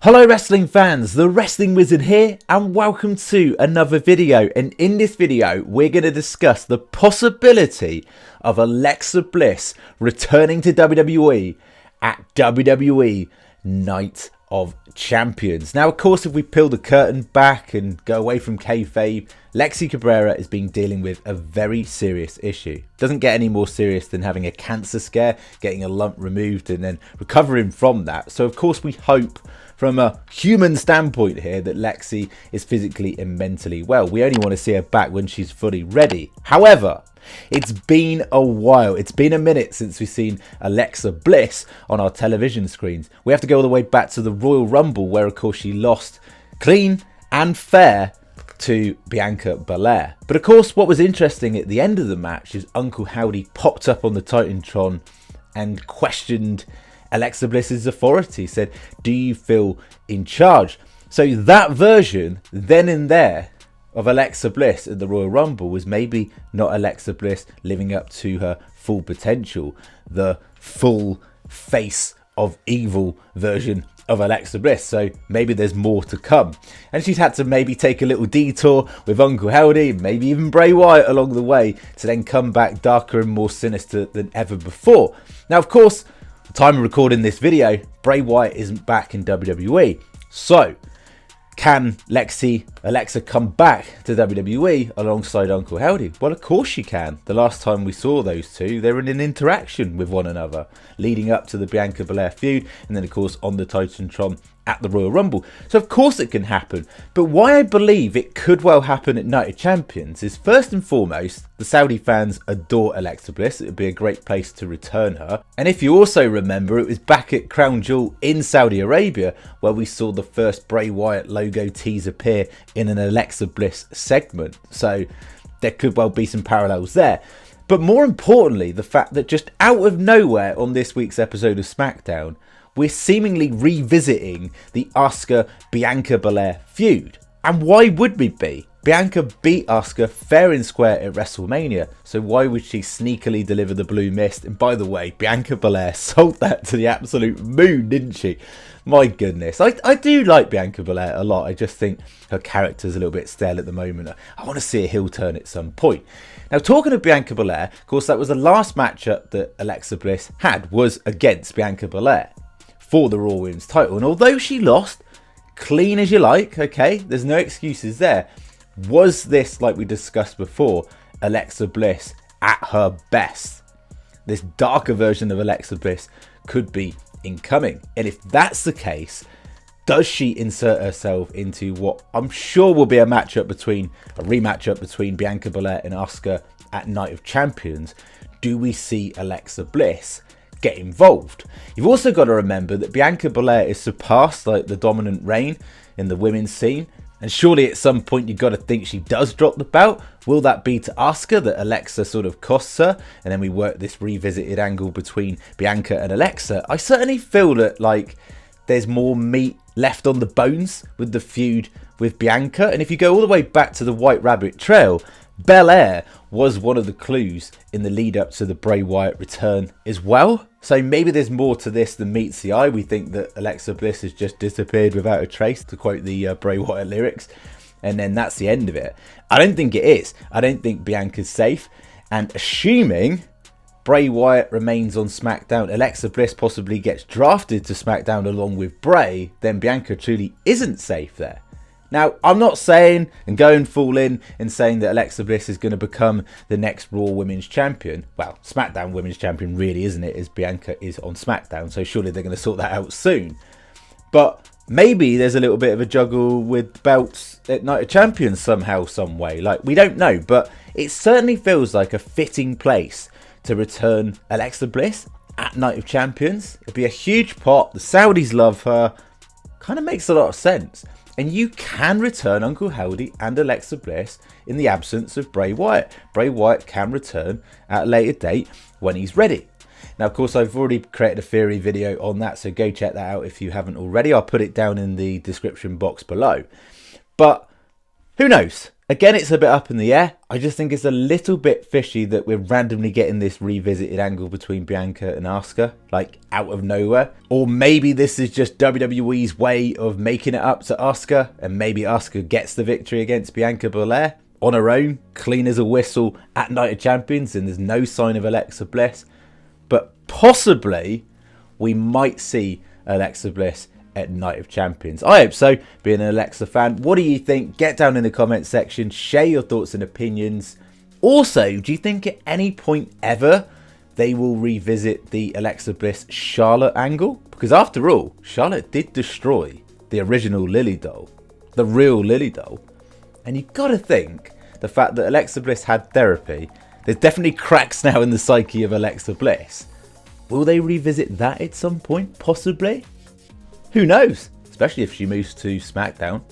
Hello wrestling fans, the Wrestling Wizard here and welcome to another video, and in this video we're going to discuss the possibility of Alexa Bliss returning to WWE at WWE Night of Champions. Now of course, if we peel the curtain back and go away from kayfabe, Lexi Cabrera has been dealing with a very serious issue. Doesn't get any more serious than having a cancer scare, getting a lump removed and then recovering from that. So of course we hope from a human standpoint here that Lexi is physically and mentally well. We only want to see her back when she's fully ready. However, it's been a while. It's been a minute since we've seen Alexa Bliss on our television screens. We have to go all the way back to the Royal Rumble where of course she lost clean and fair to Bianca Belair. But of course what was interesting at the end of the match is Uncle Howdy popped up on the Titantron and questioned Alexa Bliss's authority, said, "Do you feel in charge?" So that version then and there of Alexa Bliss at the Royal Rumble was maybe not Alexa Bliss living up to her full potential, the full face of evil version of Alexa Bliss. So maybe there's more to come, and she's had to maybe take a little detour with Uncle Howdy, maybe even Bray Wyatt along the way, to then come back darker and more sinister than ever before. Now of course, the time of recording this video, Bray Wyatt isn't back in WWE. So can Alexa come back to WWE alongside Uncle Howdy? Well, of course she can. The last time we saw those two, they were in an interaction with one another, leading up to the Bianca Belair feud, and then of course on the Titantron at the Royal Rumble. So of course it can happen. But why I believe it could well happen at Night of Champions is, first and foremost, the Saudi fans adore Alexa Bliss. It would be a great place to return her. And if you also remember, it was back at Crown Jewel in Saudi Arabia where we saw the first Bray Wyatt logo tease appear in an Alexa Bliss segment. So there could well be some parallels there. But more importantly, the fact that just out of nowhere on this week's episode of SmackDown, we're seemingly revisiting the Asuka Bianca Belair feud. And why would we be? Bianca beat Asuka fair and square at WrestleMania, so why would she sneakily deliver the blue mist? And by the way, Bianca Belair sold that to the absolute moon, didn't she? My goodness, I do like Bianca Belair a lot. I just think her character's a little bit stale at the moment. I want to see a heel turn at some point. Now, talking of Bianca Belair, of course, that was the last matchup that Alexa Bliss had, was against Bianca Belair for the Raw Women's title. And although she lost, clean as you like, okay, there's no excuses there. Was this, like we discussed before, Alexa Bliss at her best? This darker version of Alexa Bliss could be incoming. And if that's the case, does she insert herself into what I'm sure will be a rematch between Bianca Belair and Asuka at Night of Champions? Do we see Alexa Bliss get involved? You've also got to remember that Bianca Belair is surpassed like the dominant reign in the women's scene, and surely at some point you've got to think she does drop the belt. Will that be to Asuka that Alexa sort of costs her, and then we work this revisited angle between Bianca and Alexa? I certainly feel that like there's more meat left on the bones with the feud with Bianca. And if you go all the way back to the White Rabbit Trail, Belair was one of the clues in the lead up to the Bray Wyatt return as well. So maybe there's more to this than meets the eye. We think that Alexa Bliss has just disappeared without a trace, to quote the Bray Wyatt lyrics, and then that's the end of it. I don't think it is. I don't think Bianca's safe, and assuming Bray Wyatt remains on SmackDown, Alexa Bliss possibly gets drafted to SmackDown along with Bray, then Bianca truly isn't safe there. Now, I'm not saying and going full in and saying that Alexa Bliss is going to become the next Raw Women's Champion. Well, SmackDown Women's Champion really, isn't it, as Bianca is on SmackDown, so surely they're going to sort that out soon. But maybe there's a little bit of a juggle with belts at Night of Champions somehow, some way. Like, we don't know, but it certainly feels like a fitting place to return Alexa Bliss at Night of Champions. It'd be a huge pot. The Saudis love her. Kind of makes a lot of sense. And you can return Uncle Howdy and Alexa Bliss in the absence of Bray Wyatt. Bray Wyatt can return at a later date when he's ready. Now, of course, I've already created a theory video on that, so go check that out if you haven't already. I'll put it down in the description box below. But who knows? Again, it's a bit up in the air. I just think it's a little bit fishy that we're randomly getting this revisited angle between Bianca and Asuka, like out of nowhere. Or maybe this is just WWE's way of making it up to Asuka, and maybe Asuka gets the victory against Bianca Belair on her own, clean as a whistle at Night of Champions, and there's no sign of Alexa Bliss. But possibly we might see Alexa Bliss at Night of Champions. I hope so, being an Alexa fan. What do you think? Get down in the comment section, share your thoughts and opinions. Also, do you think at any point ever they will revisit the Alexa Bliss Charlotte angle? Because after all, Charlotte did destroy the original Lily doll, the real Lily doll. And you've got to think, the fact that Alexa Bliss had therapy, there's definitely cracks now in the psyche of Alexa Bliss. Will they revisit that at some point? Possibly? Who knows? Especially if she moves to SmackDown.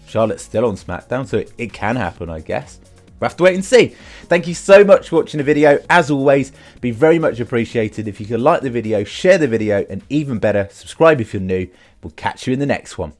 Charlotte's still on SmackDown, so it can happen, I guess. We'll have to wait and see. Thank you so much for watching the video. As always, be very much appreciated if you could like the video, share the video, and even better, subscribe if you're new. We'll catch you in the next one.